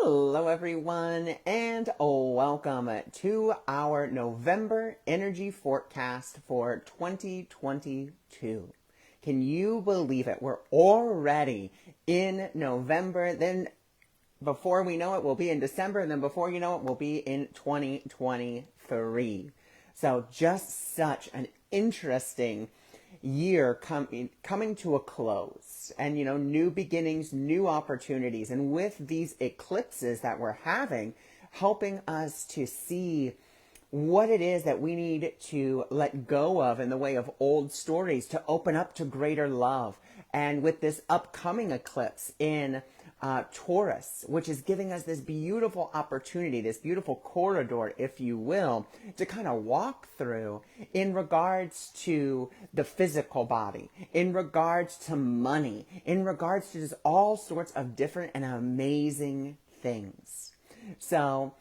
Hello everyone and welcome to our November energy forecast for 2022. Can you believe it? We're already in November. Then before we know it, we'll be in December. And then before you know it, we'll be in 2023. So just such an interesting year coming to a close, and new beginnings, new opportunities, and with these eclipses that we're having, helping us to see what it is that we need to let go of in the way of old stories to open up to greater love. And with this upcoming eclipse in Taurus, which is giving us this beautiful opportunity, this beautiful corridor, if you will, to kind of walk through in regards to the physical body, in regards to money, in regards to just all sorts of different and amazing things. So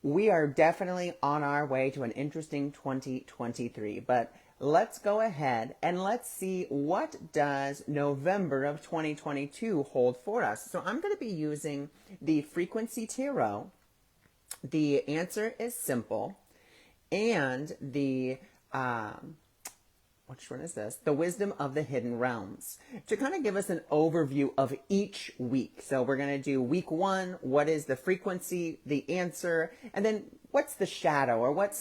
we are definitely on our way to an interesting 2023, but let's go ahead and let's see what does November of 2022 hold for us. So I'm going to be using the frequency tarot. The answer is simple, and the which one is this? The wisdom of the hidden realms, to kind of give us an overview of each week. So we're going to do week 1. What is the frequency, the answer, and then what's the shadow, or what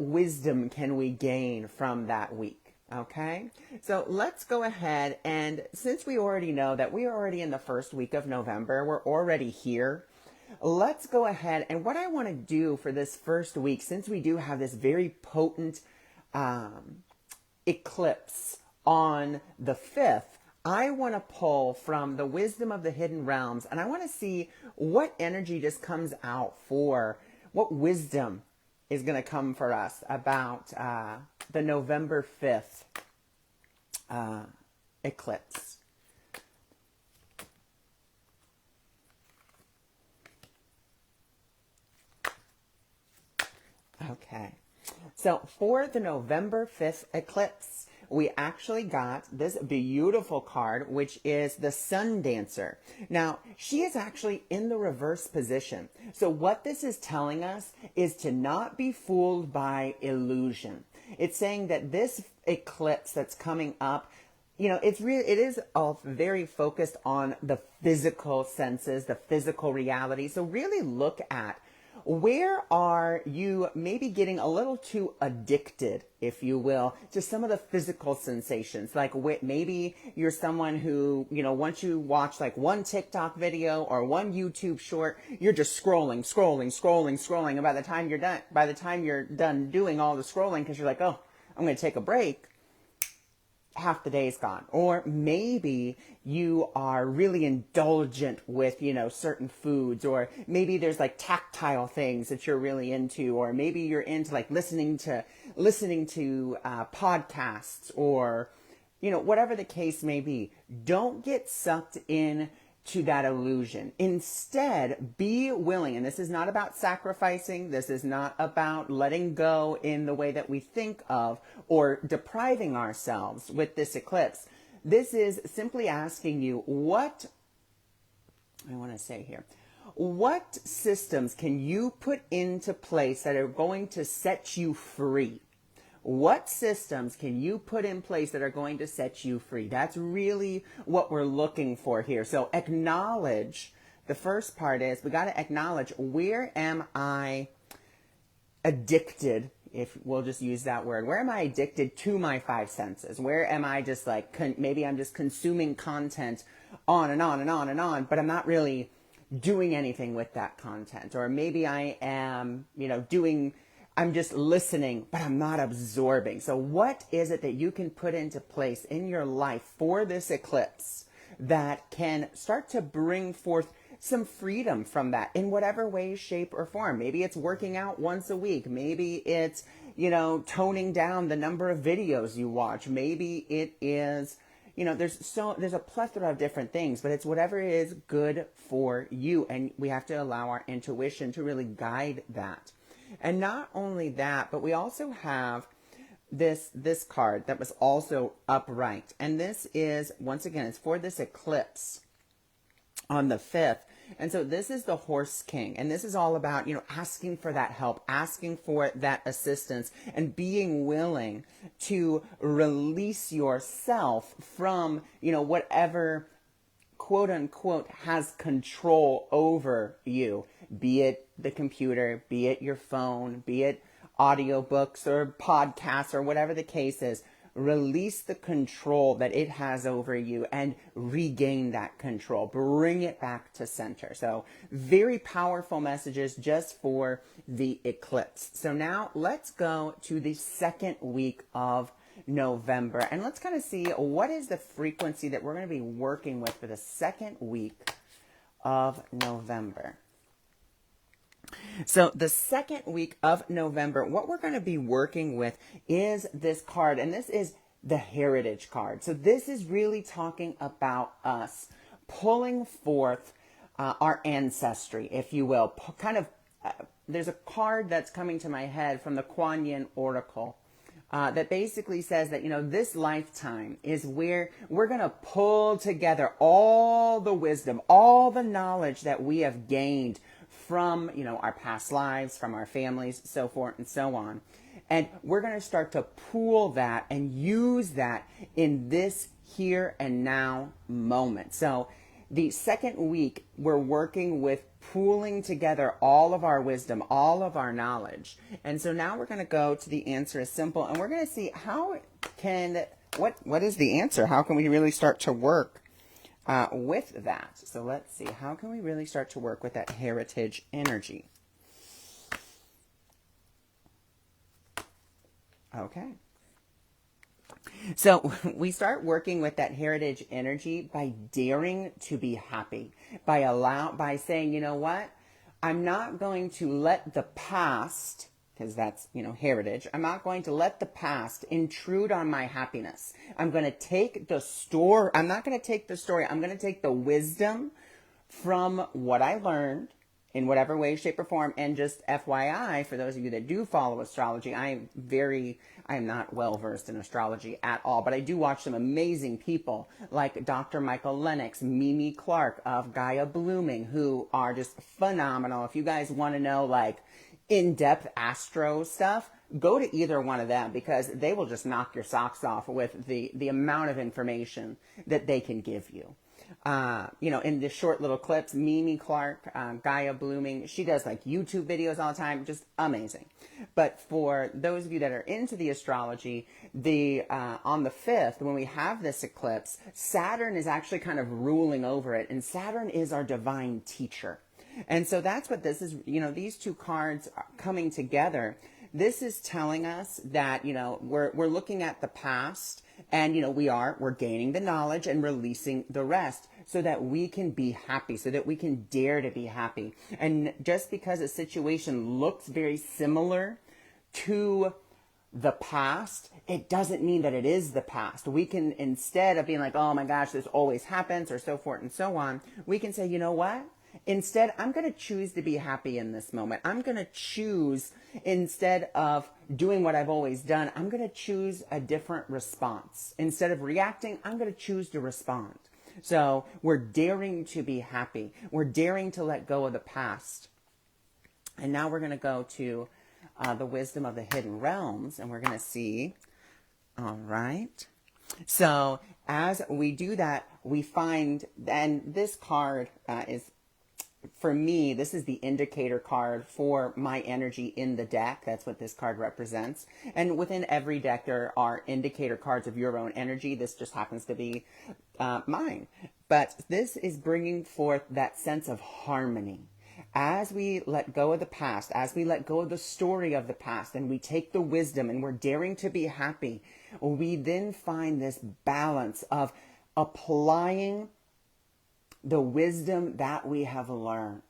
wisdom can we gain from that week? Okay, so let's go ahead, and since we already know that we are already in the first week of November, we're already here, let's go ahead, and what I want to do for this first week, since we do have this very potent eclipse on the 5th, I want to pull from the wisdom of the hidden realms, and I want to see what energy just comes out, for what wisdom is going to come for us about the November 5th eclipse. Okay, so for the November 5th eclipse, we actually got this beautiful card, which is the Sun Dancer. Now, she is actually in the reverse position. So what this is telling us is to not be fooled by illusion. It's saying that this eclipse that's coming up, it is all very focused on the physical senses, the physical reality. So really look at, where are you maybe getting a little too addicted, if you will, to some of the physical sensations? Like maybe you're someone who, once you watch like one TikTok video or one YouTube short, you're just scrolling. And by the time you're done doing all the scrolling, because you're like, oh, I'm going to take a break, half the day is gone. Or maybe you are really indulgent with, certain foods, or maybe there's like tactile things that you're really into, or maybe you're into like listening to podcasts, or, whatever the case may be. Don't get sucked in to that illusion. Instead, be willing, and this is not about sacrificing, this is not about letting go in the way that we think of, or depriving ourselves with this eclipse. This is simply asking you, what systems can you put into place that are going to set you free? What systems can you put in place that are going to set you free? That's really what we're looking for here. So acknowledge, the first part is, we got to acknowledge, where am I addicted, if we'll just use that word. Where am I addicted to my 5 senses? Where am I just like, maybe I'm just consuming content on and on and on and on, but I'm not really doing anything with that content. Or maybe I am, I'm just listening, but I'm not absorbing. So what is it that you can put into place in your life for this eclipse that can start to bring forth some freedom from that in whatever way, shape, or form? Maybe it's working out once a week. Maybe it's, toning down the number of videos you watch. Maybe it is, there's a plethora of different things, but it's whatever is good for you. And we have to allow our intuition to really guide that. And not only that, but we also have this card that was also upright. And this is, once again, it's for this eclipse on the 5th. And so this is the Horse King. And this is all about, asking for that help, asking for that assistance, and being willing to release yourself from, whatever quote unquote has control over you, be it the computer, be it your phone, be it audiobooks or podcasts or whatever the case is. Release the control that it has over you and regain that control. Bring it back to center. So very powerful messages just for the eclipse. So now let's go to the second week of November, and let's kind of see what is the frequency that we're going to be working with for the second week of November. So the second week of November, what we're going to be working with is this card, and this is the Heritage card. So this is really talking about us pulling forth our ancestry, if you will. There's a card that's coming to my head from the Kuan Yin Oracle that basically says that, this lifetime is where we're going to pull together all the wisdom, all the knowledge that we have gained from, our past lives, from our families, so forth and so on. And we're going to start to pool that and use that in this here and now moment. So the second week, we're working with pooling together all of our wisdom, all of our knowledge. And so now we're going to go to the answer is simple, and we're going to see what is the answer? How can we really start to work with that? So let's see, how can we really start to work with that heritage energy? Okay. So we start working with that heritage energy by daring to be happy, by saying, you know what, I'm not going to let the past, because that's, heritage, I'm not going to let the past intrude on my happiness. I'm going to take the story, I'm not going to take the story, I'm going to take the wisdom from what I learned in whatever way, shape, or form. And just FYI, for those of you that do follow astrology, I am not well versed in astrology at all, but I do watch some amazing people like Dr. Michael Lennox, Mimi Clark of Gaia Blooming, who are just phenomenal. If you guys want to know like in-depth astro stuff, go to either one of them, because they will just knock your socks off with the amount of information that they can give you. In the short little clips, Mimi Clark, Gaia Blooming, she does like YouTube videos all the time, just amazing. But for those of you that are into the astrology, on the 5th, when we have this eclipse, Saturn is actually kind of ruling over it, and Saturn is our divine teacher. And so that's what this is, these two cards are coming together. This is telling us that, we're looking at the past, and, we're gaining the knowledge and releasing the rest so that we can be happy, so that we can dare to be happy. And just because a situation looks very similar to the past, it doesn't mean that it is the past. We can, instead of being like, oh my gosh, this always happens, or so forth and so on, we can say, you know what? Instead, I'm going to choose to be happy in this moment. I'm going to choose, instead of doing what I've always done, I'm going to choose a different response. Instead of reacting, I'm going to choose to respond. So we're daring to be happy. We're daring to let go of the past. And now we're going to go to the wisdom of the hidden realms, and we're going to see, all right. So as we do that, we find, and this card is, for me, this is the indicator card for my energy in the deck. That's what this card represents. And within every deck, there are indicator cards of your own energy. This just happens to be mine. But this is bringing forth that sense of harmony. As we let go of the past, as we let go of the story of the past, and we take the wisdom and we're daring to be happy, we then find this balance of applying the wisdom that we have learned.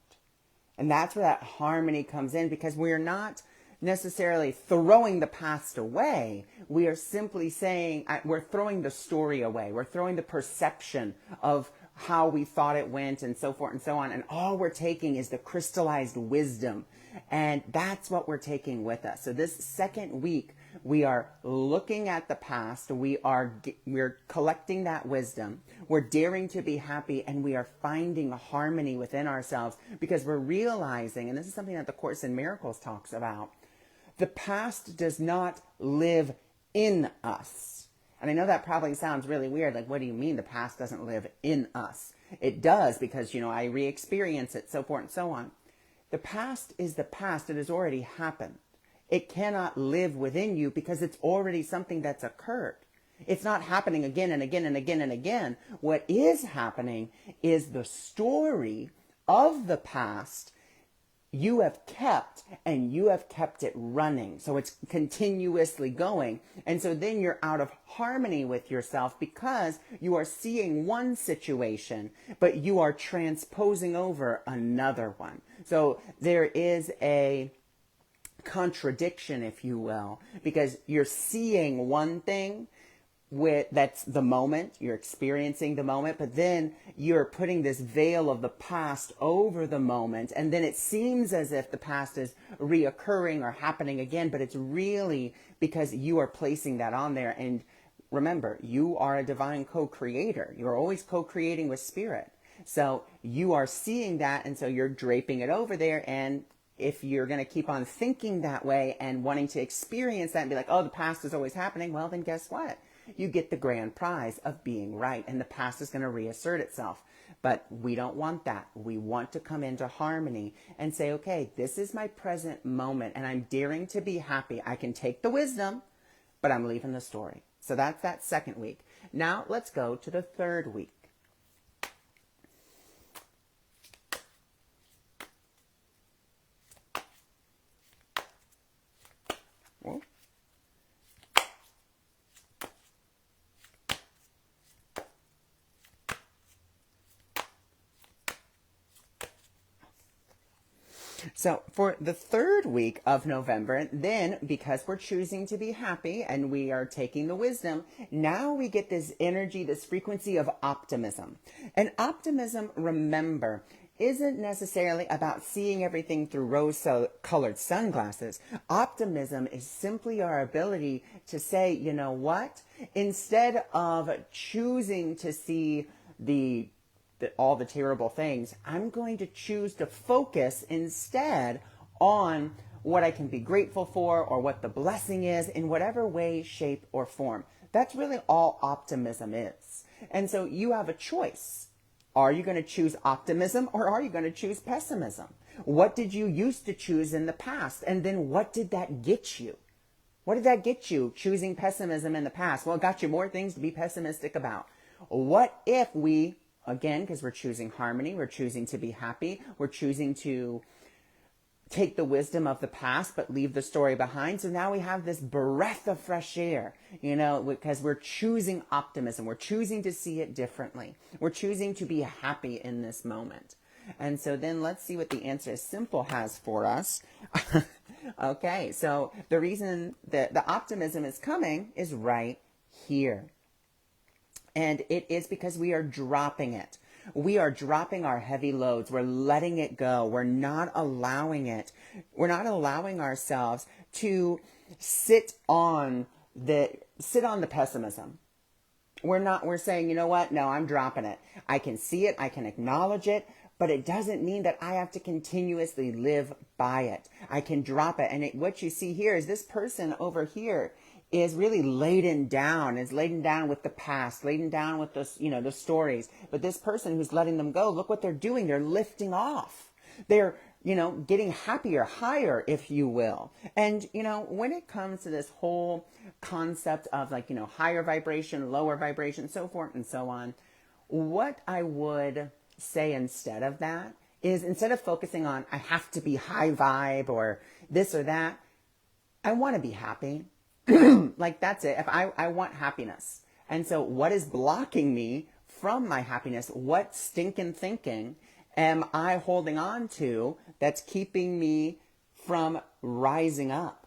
And that's where that harmony comes in, because we're not necessarily throwing the past away. We are simply saying, we're throwing the story away. We're throwing the perception of how we thought it went, and so forth and so on. And all we're taking is the crystallized wisdom. And that's what we're taking with us. So this second week, We are looking at the past. We're collecting that wisdom. We're daring to be happy, and we are finding harmony within ourselves because we're realizing, and this is something that the Course in Miracles talks about, the past does not live in us. And I know that probably sounds really weird. Like, what do you mean the past doesn't live in us? It does because, I re-experience it, so forth and so on. The past is the past. It has already happened. It cannot live within you because it's already something that's occurred. It's not happening again and again and again and again. What is happening is the story of the past you have kept, and you have kept it running. So it's continuously going. And so then you're out of harmony with yourself because you are seeing one situation, but you are transposing over another one. So there is a contradiction, if you will, because you're seeing one thing that's the moment, you're experiencing the moment, but then you're putting this veil of the past over the moment, and then it seems as if the past is reoccurring or happening again, but it's really because you are placing that on there. And remember, you are a divine co-creator. You're always co-creating with spirit. So you are seeing that, and so you're draping it over there. And if you're going to keep on thinking that way and wanting to experience that and be like, oh, the past is always happening, well, then guess what? You get the grand prize of being right, and the past is going to reassert itself. But we don't want that. We want to come into harmony and say, okay, this is my present moment, and I'm daring to be happy. I can take the wisdom, but I'm leaving the story. So that's that second week. Now let's go to the third week. Well, so for the third week of November, then because we're choosing to be happy and we are taking the wisdom, now we get this energy, this frequency of optimism. And optimism, remember, isn't necessarily about seeing everything through rose-colored sunglasses. Optimism is simply our ability to say, you know what? Instead of choosing to see all the terrible things, I'm going to choose to focus instead on what I can be grateful for or what the blessing is in whatever way, shape, or form. That's really all optimism is. And so you have a choice. Are you going to choose optimism or are you going to choose pessimism? What did you used to choose in the past? And then what did that get you? What did that get you choosing pessimism in the past? Well, it got you more things to be pessimistic about. What if we, again, because we're choosing harmony, we're choosing to be happy, we're choosing to take the wisdom of the past but leave the story behind. So now we have this breath of fresh air, because we're choosing optimism. We're choosing to see it differently. We're choosing to be happy in this moment. And so then let's see what the answer is simple has for us. Okay, so the reason that the optimism is coming is right here. And it is because we are dropping it. We are dropping our heavy loads. We're letting it go. We're not allowing it. We're not allowing ourselves to sit on the pessimism. We're saying, you know what? No, I'm dropping it. I can see it. I can acknowledge it. But it doesn't mean that I have to continuously live by it. I can drop it. And what you see here is this person over here is really laden down with the past, laden down with the stories. But this person who's letting them go, look what they're doing. They're lifting off. They're, getting happier, higher, if you will. And, when it comes to this whole concept of higher vibration, lower vibration, so forth and so on, what I would say instead of that is, instead of focusing on, I have to be high vibe or this or that, I want to be happy. Like, that's it. If I want happiness. And so what is blocking me from my happiness? What stinking thinking am I holding on to that's keeping me from rising up?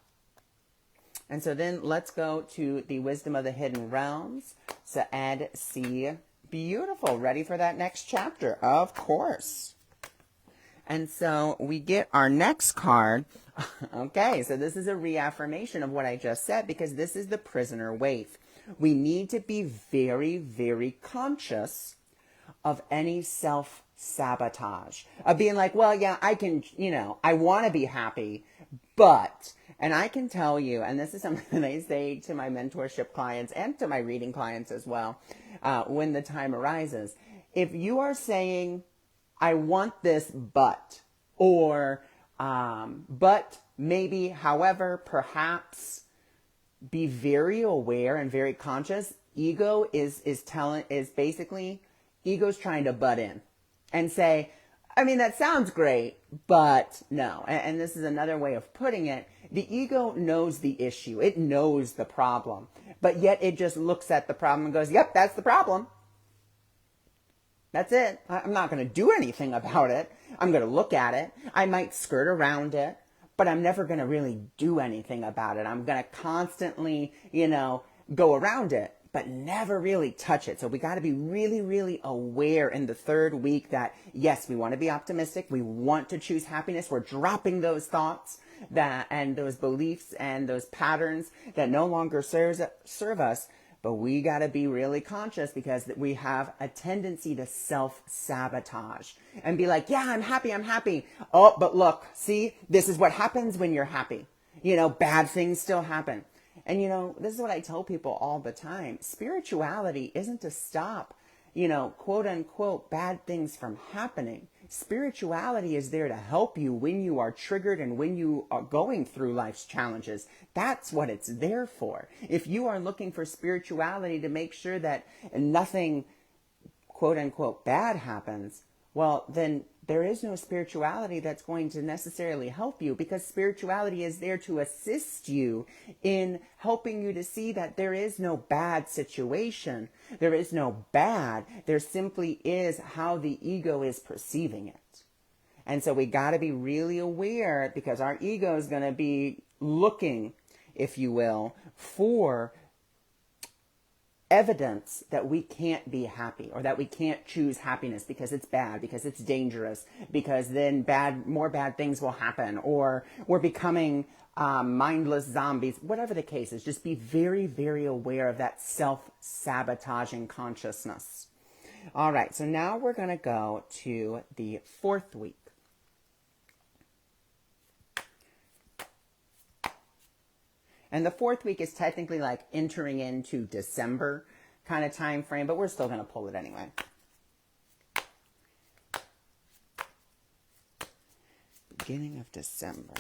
And so then let's go to the wisdom of the hidden realms. So Ed C. Beautiful. Ready for that next chapter? Of course. And so we get our next card. Okay, so this is a reaffirmation of what I just said, because this is the prisoner waif. We need to be very, very conscious of any self-sabotage, of being like, well, yeah, I can, I want to be happy, but, and I can tell you, and this is something that I say to my mentorship clients and to my reading clients as well, when the time arises, if you are saying, I want this, or, but maybe, however, perhaps, be very aware and very conscious. Ego is basically, ego's trying to butt in and say, I mean, that sounds great, but no. And this is another way of putting it. The ego knows the issue. It knows the problem, but yet it just looks at the problem and goes, yep, that's the problem. That's it. I'm not going to do anything about it. I'm going to look at it. I might skirt around it, but I'm never going to really do anything about it. I'm going to constantly, go around it, but never really touch it. So we got to be really, really aware in the third week that, yes, we want to be optimistic. We want to choose happiness. We're dropping those thoughts and those beliefs and those patterns that no longer serve us. But we got to be really conscious, because we have a tendency to self-sabotage and be like, yeah, I'm happy, I'm happy. Oh, but look, see, this is what happens when you're happy. Bad things still happen. And, this is what I tell people all the time. Spirituality isn't to stop, quote unquote, bad things from happening. Spirituality is there to help you when you are triggered and when you are going through life's challenges. That's what it's there for. If you are looking for spirituality to make sure that nothing, quote unquote, bad happens, well, then there is no spirituality that's going to necessarily help you, because spirituality is there to assist you in helping you to see that there is no bad situation. There is no bad. There simply is how the ego is perceiving it. And so we got to be really aware, because our ego is going to be looking, if you will, for evidence that we can't be happy, or that we can't choose happiness because it's bad, because it's dangerous, because then more bad things will happen, or we're becoming mindless zombies, whatever the case is. Just be very, very aware of that self-sabotaging consciousness. All right, so now we're going to go to the fourth week. And the fourth week is technically like entering into December kind of time frame, but we're still going to pull it anyway. Beginning of December.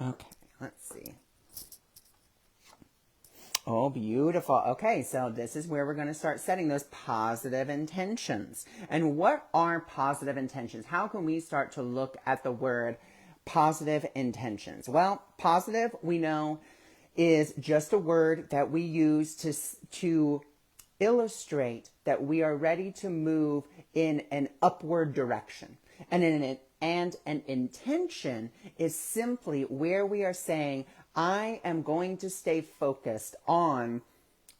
Okay, let's see. Oh, beautiful. Okay, so this is where we're going to start setting those positive intentions. And what are positive intentions? How can we start to look at the word positive intentions? Well, positive, we know, is just a word that we use to illustrate that we are ready to move in an upward direction. And an intention is simply where we are saying, I am going to stay focused on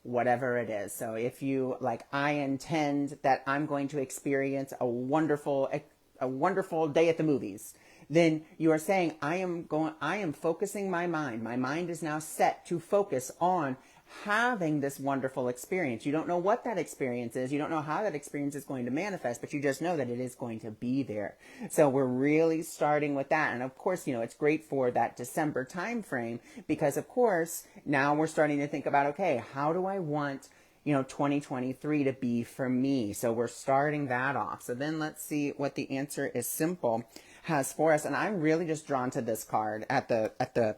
whatever it is. So if you I intend that I'm going to experience a wonderful day at the movies, then you are saying, I am focusing my mind. My mind is now set to focus on having this wonderful experience. You don't know what that experience is. You don't know how that experience is going to manifest, but you just know that it is going to be there. So we're really starting with that. And of course, it's great for that December time frame, because of course, now we're starting to think about, okay, how do I want 2023 to be for me? So we're starting that off. So then let's see what the answer is simple has for us. And I'm really just drawn to this card at the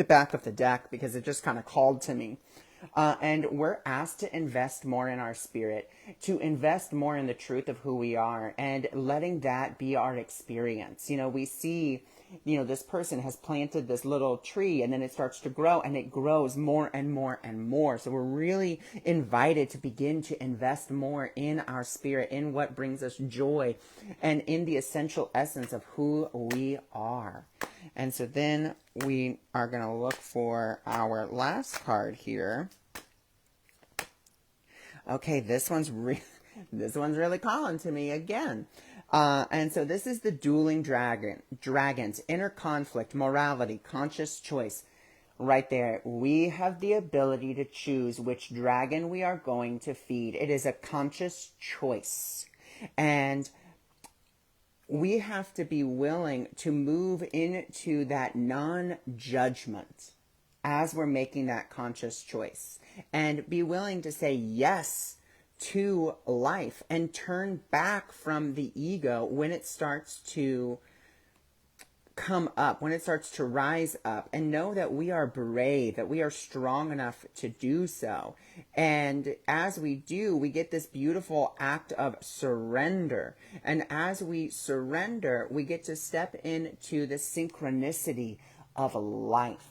back of the deck, because it just kind of called to me. And we're asked to invest more in our spirit, to invest more in the truth of who we are, and letting that be our experience. We see, this person has planted this little tree, and then it starts to grow, and it grows more and more and more. So we're really invited to begin to invest more in our spirit, in what brings us joy, and in the essential essence of who we are. And so then we are going to look for our last card here. Okay, this one's really calling to me again. And so this is the dueling dragons, inner conflict, morality, conscious choice. Right there, we have the ability to choose which dragon we are going to feed. It is a conscious choice. And we have to be willing to move into that non-judgment as we're making that conscious choice, and be willing to say yes to life and turn back from the ego when it starts to come up, when it starts to rise up, and know that we are brave, that we are strong enough to do so. And as we do, we get this beautiful act of surrender. And as we surrender, we get to step into the synchronicity of life.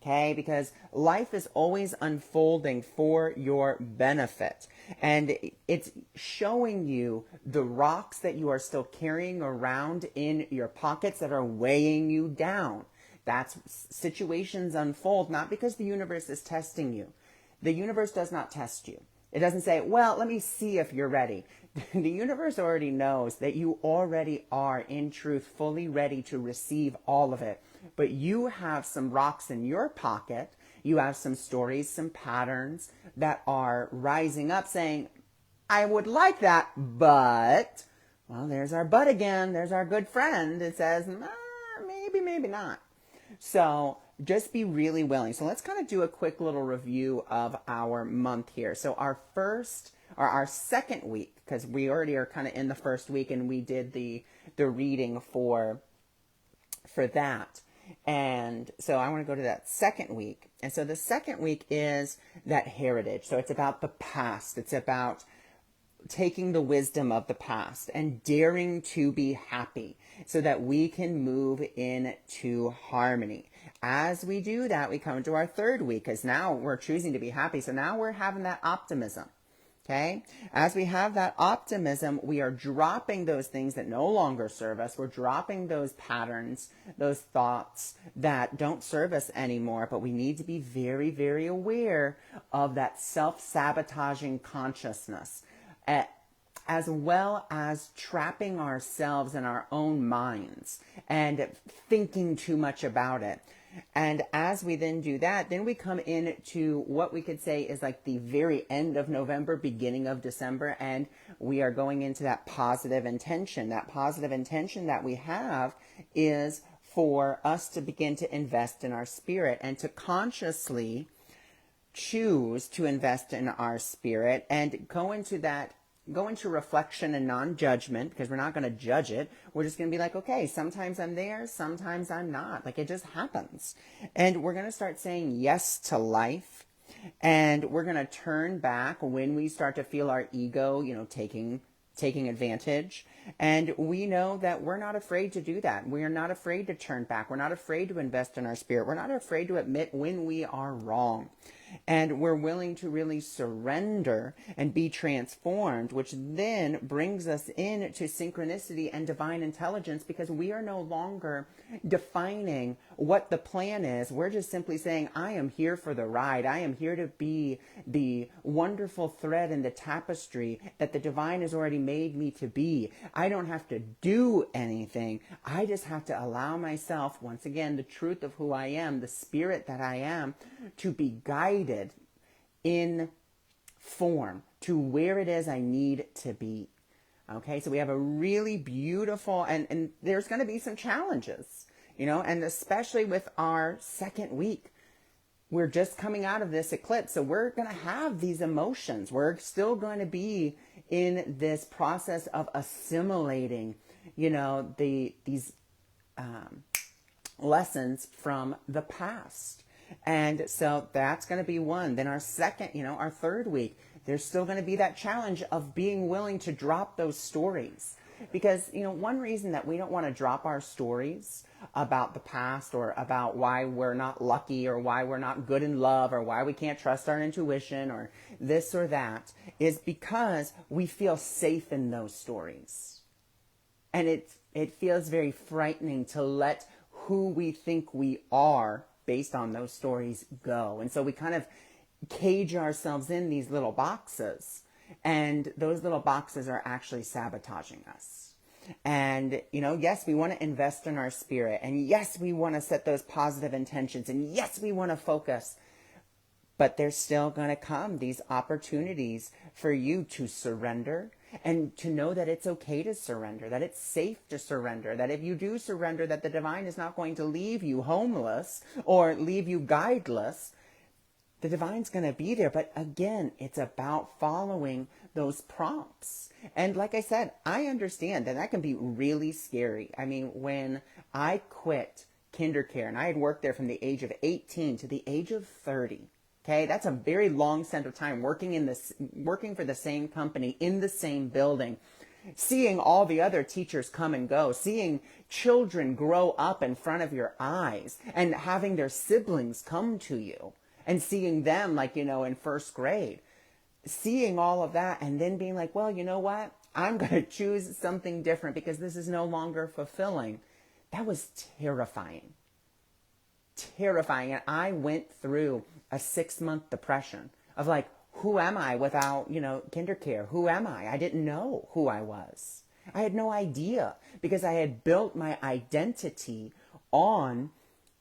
Okay, because life is always unfolding for your benefit. And it's showing you the rocks that you are still carrying around in your pockets that are weighing you down. That's situations unfold, not because the universe is testing you. The universe does not test you. It doesn't say, well, let me see if you're ready. The universe already knows that you already are, in truth, fully ready to receive all of it. But you have some rocks in your pocket. You have some stories, some patterns that are rising up saying, I would like that, but, well, there's our but again. There's our good friend. It says, maybe, maybe not. So just be really willing. So let's kind of do a quick little review of our month here. So our second week, because we already are kind of in the first week and we did the reading for that. And so I want to go to that second week. And so the second week is that heritage. So it's about the past. It's about taking the wisdom of the past and daring to be happy so that we can move into harmony. As we do that, we come to our third week, because now we're choosing to be happy. So now we're having that optimism. Okay? As we have that optimism, we are dropping those things that no longer serve us. We're dropping those patterns, those thoughts that don't serve us anymore. But we need to be very, very aware of that self-sabotaging consciousness, as well as trapping ourselves in our own minds and thinking too much about it. And as we then do that, then we come into what we could say is like the very end of November, beginning of December, and we are going into that positive intention. That positive intention that we have is for us to begin to invest in our spirit and to consciously choose to invest in our spirit and go into reflection and non-judgment, because we're not going to judge it. We're just going to be like, okay, sometimes I'm there, sometimes I'm not. Like, it just happens. And we're going to start saying yes to life. And we're going to turn back when we start to feel our ego, taking advantage. And we know that we're not afraid to do that. We are not afraid to turn back. We're not afraid to invest in our spirit. We're not afraid to admit when we are wrong. And we're willing to really surrender and be transformed, which then brings us into synchronicity and divine intelligence, because we are no longer defining what the plan is. We're just simply saying, I am here for the ride. I am here to be the wonderful thread in the tapestry that the divine has already made me to be. I don't have to do anything. I just have to allow myself, once again, the truth of who I am, the spirit that I am, to be guided in form to where it is I need to be. Okay, so we have a really beautiful, and there's going to be some challenges, and especially with our second week. We're just coming out of this eclipse, so we're going to have these emotions. We're still going to be in this process of assimilating, these lessons from the past. And so that's going to be one. Then our third week, there's still going to be that challenge of being willing to drop those stories. Because, one reason that we don't want to drop our stories about the past, or about why we're not lucky, or why we're not good in love, or why we can't trust our intuition, or this or that, is because we feel safe in those stories. And it feels very frightening to let who we think we are based on those stories go. And so we kind of cage ourselves in these little boxes. And those little boxes are actually sabotaging us. And, yes, we want to invest in our spirit. And yes, we want to set those positive intentions. And yes, we want to focus. But there's still going to come these opportunities for you to surrender and to know that it's okay to surrender, that it's safe to surrender, that if you do surrender, that the divine is not going to leave you homeless or leave you guideless. The divine's going to be there. But again, it's about following those prompts. And like I said, I understand that can be really scary. I mean, when I quit KinderCare, and I had worked there from the age of 18 to the age of 30, okay, that's a very long stint of time working for the same company in the same building, seeing all the other teachers come and go, seeing children grow up in front of your eyes and having their siblings come to you and seeing them in first grade, seeing all of that and then being like, well, you know what? I'm going to choose something different because this is no longer fulfilling. That was terrifying. Terrifying. And I went through a 6-month depression of who am I without, KinderCare? Who am I? I didn't know who I was. I had no idea because I had built my identity on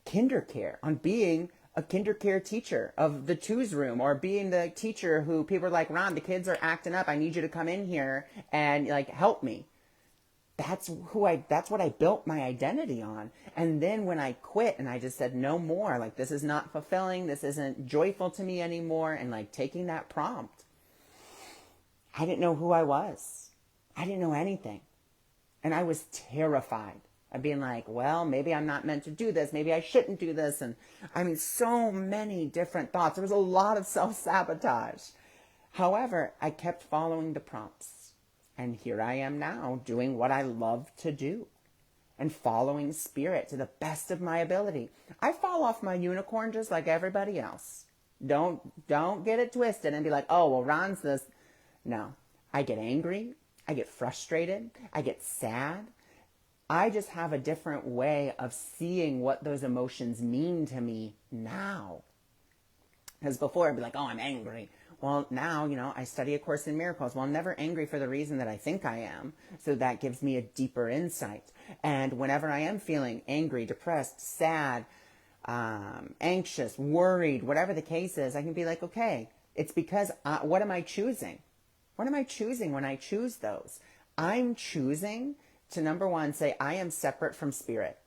KinderCare, on being a KinderCare teacher of the twos room, or being the teacher who people are like, Ron, the kids are acting up. I need you to come in here and help me. That's what I built my identity on. And then when I quit and I just said, no more, this is not fulfilling. This isn't joyful to me anymore. And taking that prompt, I didn't know who I was. I didn't know anything. And I was terrified of being like, well, maybe I'm not meant to do this. Maybe I shouldn't do this. And I mean, so many different thoughts. There was a lot of self-sabotage. However, I kept following the prompts. And here I am now doing what I love to do and following spirit to the best of my ability. I fall off my unicorn just like everybody else. Don't get it twisted and be like, oh, well, Ron's this. No, I get angry. I get frustrated. I get sad. I just have a different way of seeing what those emotions mean to me now. Because before I'd be like, oh, I'm angry. Well, now, I study A Course in Miracles. Well, I'm never angry for the reason that I think I am. So that gives me a deeper insight. And whenever I am feeling angry, depressed, sad, anxious, worried, whatever the case is, I can be like, okay, it's because what am I choosing? What am I choosing when I choose those? I'm choosing to, number one, say I am separate from spirit.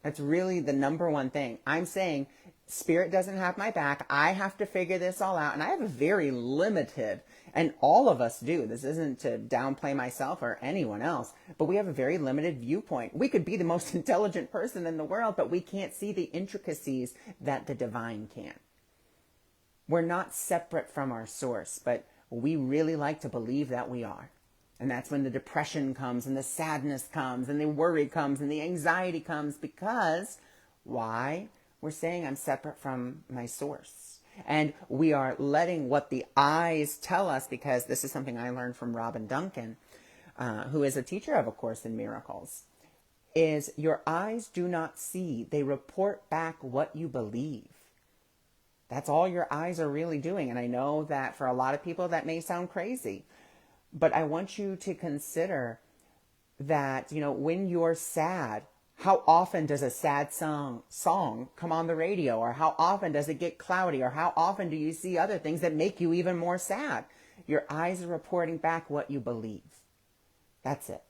That's really the number one thing. I'm saying spirit doesn't have my back. I have to figure this all out. And I have a very limited, and all of us do. This isn't to downplay myself or anyone else, but we have a very limited viewpoint. We could be the most intelligent person in the world, but we can't see the intricacies that the divine can. We're not separate from our source, but we really like to believe that we are. And that's when the depression comes and the sadness comes and the worry comes and the anxiety comes because, why? We're saying I'm separate from my source. And we are letting what the eyes tell us, because this is something I learned from Robin Duncan, who is a teacher of A Course in Miracles, is your eyes do not see. They report back what you believe. That's all your eyes are really doing. And I know that for a lot of people that may sound crazy. But I want you to consider that, when you're sad, how often does a sad song come on the radio? Or how often does it get cloudy? Or how often do you see other things that make you even more sad? Your eyes are reporting back what you believe. That's it.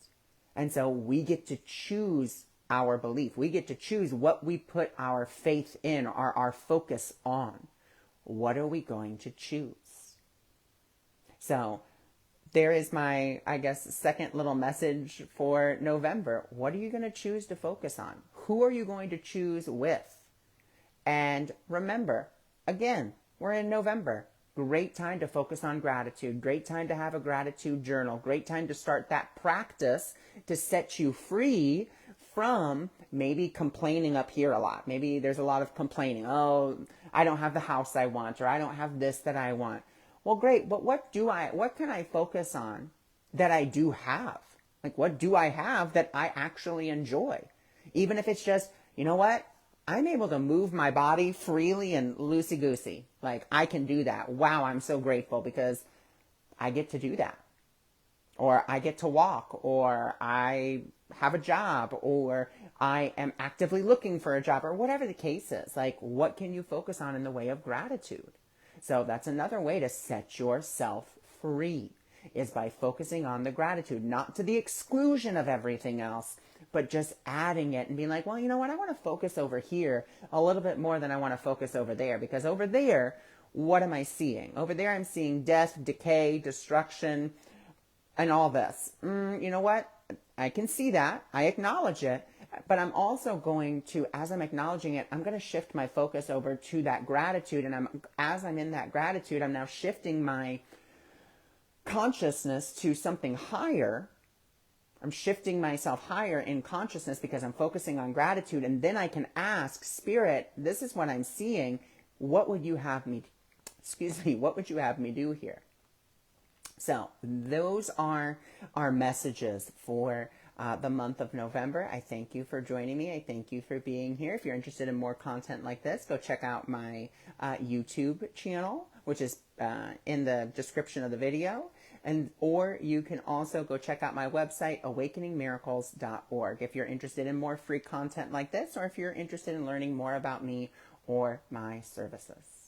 And so we get to choose our belief. We get to choose what we put our faith in or our focus on. What are we going to choose? So there is my, second little message for November. What are you going to choose to focus on? Who are you going to choose with? And remember, again, we're in November. Great time to focus on gratitude. Great time to have a gratitude journal. Great time to start that practice to set you free from maybe complaining up here a lot. Maybe there's a lot of complaining. Oh, I don't have the house I want, or I don't have this that I want. Well, great, but what can I focus on that I do have? What do I have that I actually enjoy? Even if it's just, you know what? I'm able to move my body freely and loosey-goosey. Like, I can do that. Wow, I'm so grateful because I get to do that. Or I get to walk, or I have a job, or I am actively looking for a job, or whatever the case is. Like, what can you focus on in the way of gratitude? So that's another way to set yourself free, is by focusing on the gratitude, not to the exclusion of everything else, but just adding it and being like, well, you know what? I want to focus over here a little bit more than I want to focus over there, because over there, what am I seeing? Over there, I'm seeing death, decay, destruction, and all this. You know what? I can see that. I acknowledge it. But I'm also going to, as I'm acknowledging it, I'm going to shift my focus over to that gratitude. And as I'm in that gratitude, I'm now shifting my consciousness to something higher. I'm shifting myself higher in consciousness because I'm focusing on gratitude. And then I can ask, Spirit, this is what I'm seeing. What would you have me, what would you have me do here? So those are our messages for the month of November. I thank you for joining me. I thank you for being here. If you're interested in more content like this, go check out my YouTube channel, which is in the description of the video. Or you can also go check out my website, awakeningmiracles.org, if you're interested in more free content like this, or if you're interested in learning more about me or my services.